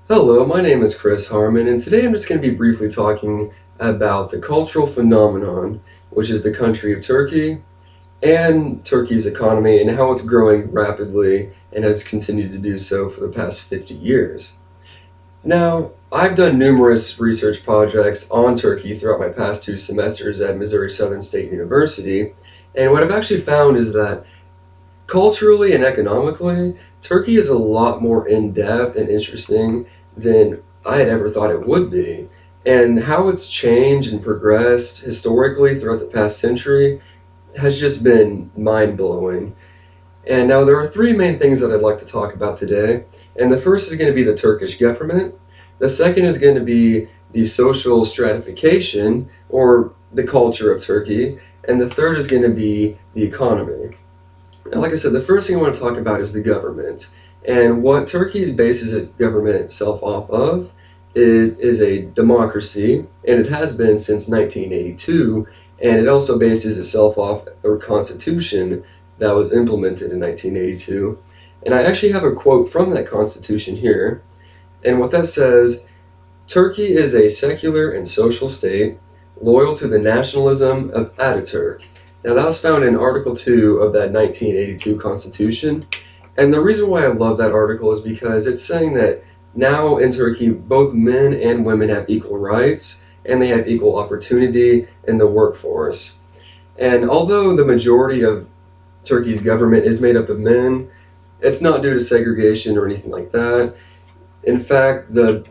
Hello, my name is Chris Harman, and today I'm just going to be briefly talking about the cultural phenomenon, which is the country of Turkey, and Turkey's economy, and how it's growing rapidly and has continued to do so for the past 50 years. Now, I've done numerous research projects on Turkey throughout my past 2 semesters at Missouri Southern State University, and what I've actually found is that culturally and economically, Turkey is a lot more in-depth and interesting than I had ever thought it would be. And how it's changed and progressed historically throughout the past century has just been mind-blowing. And now there are three main things that I'd like to talk about today. And the first is going to be the Turkish government. The second is going to be the social stratification or the culture of Turkey. And the third is going to be the economy. Now, like I said, the first thing I want to talk about is the government. And what Turkey bases its government itself off of is a democracy, and it has been since 1982. And it also bases itself off a constitution that was implemented in 1982. And I actually have a quote from that constitution here. And what that says, Turkey is a secular and social state loyal to the nationalism of Ataturk. Now, that was found in Article 2 of that 1982 Constitution. And the reason why I love that article is because it's saying that now in Turkey, both men and women have equal rights and they have equal opportunity in the workforce. And although the majority of Turkey's government is made up of men, it's not due to segregation or anything like that. In fact, the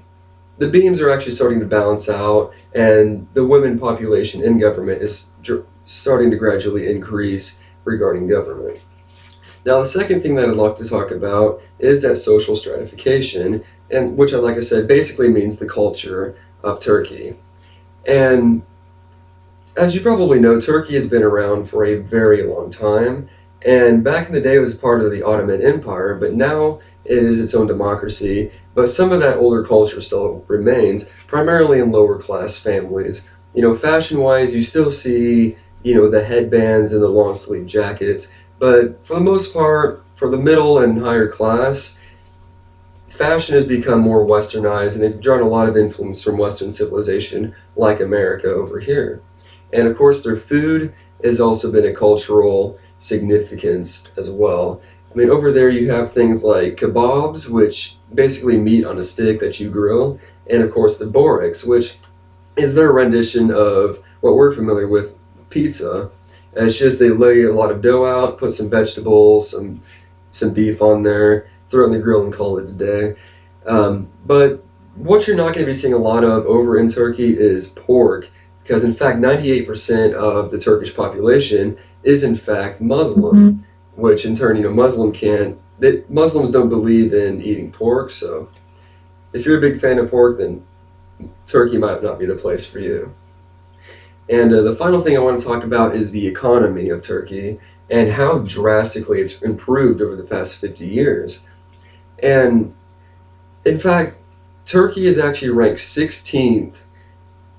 beams are actually starting to balance out, and the women population in government is starting to gradually increase regarding government. Now, the second thing that I'd like to talk about is that social stratification, and which, like I said, basically means the culture of Turkey. And as you probably know, Turkey has been around for a very long time. And back in the day, it was part of the Ottoman Empire, but now it is its own democracy. But some of that older culture still remains, primarily in lower class families. Fashion-wise, you still see, the headbands and the long sleeve jackets. But for the most part, for the middle and higher class, fashion has become more westernized, and it's drawn a lot of influence from Western civilization, like America over here. And of course, their food has also been a cultural significance as well. I mean, over there you have things like kebabs, which basically meat on a stick that you grill, and of course the boreks, which is their rendition of what we're familiar with, pizza. It's just they lay a lot of dough out, put some vegetables, some beef on there, throw it in the grill and call it a day. But what you're not going to be seeing a lot of over in Turkey is pork, because in fact 98% of the Turkish population is in fact Muslim, which in turn, Muslims don't believe in eating pork, so if you're a big fan of pork, then Turkey might not be the place for you. And the final thing I want to talk about is the economy of Turkey and how drastically it's improved over the past 50 years. And in fact, Turkey is actually ranked 16th.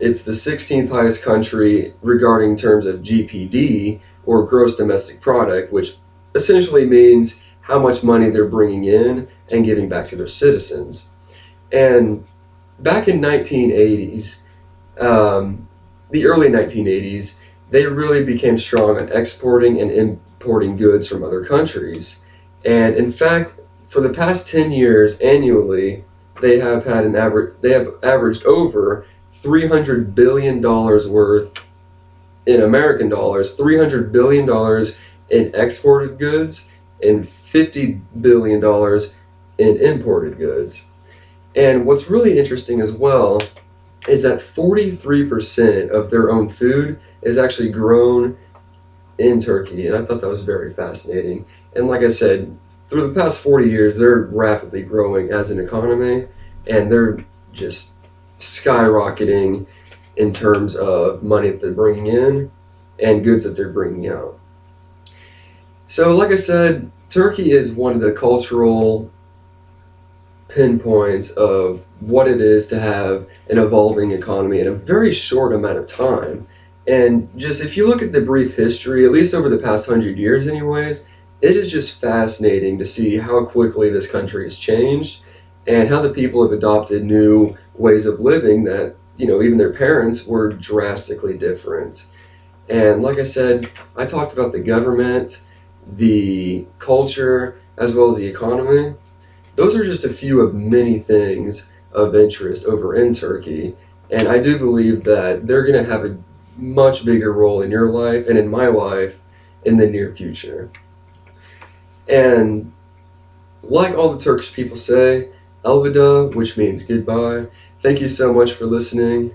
It's the 16th highest country regarding terms of GPD, or gross domestic product, which essentially means how much money they're bringing in and giving back to their citizens. And back in 1980s, the early 1980s, they really became strong on exporting and importing goods from other countries. And in fact, for the past 10 years annually, they have averaged over $300 billion worth in American dollars, $300 billion in exported goods, and $50 billion in imported goods. And what's really interesting as well is that 43% of their own food is actually grown in Turkey, and I thought that was very fascinating. And like I said, through the past 40 years, they're rapidly growing as an economy, and they're just skyrocketing in terms of money that they're bringing in and goods that they're bringing out. So, like I said, Turkey is one of the cultural pinpoints of what it is to have an evolving economy in a very short amount of time. And just if you look at the brief history, at least over the past 100 years anyways, it is just fascinating to see how quickly this country has changed and how the people have adopted new ways of living that, even their parents were drastically different. And like I said, I talked about the government, the culture, as well as the economy. Those are just a few of many things of interest over in Turkey. And I do believe that they're going to have a much bigger role in your life and in my life in the near future. And like all the Turkish people say, Elveda, which means goodbye. Thank you so much for listening.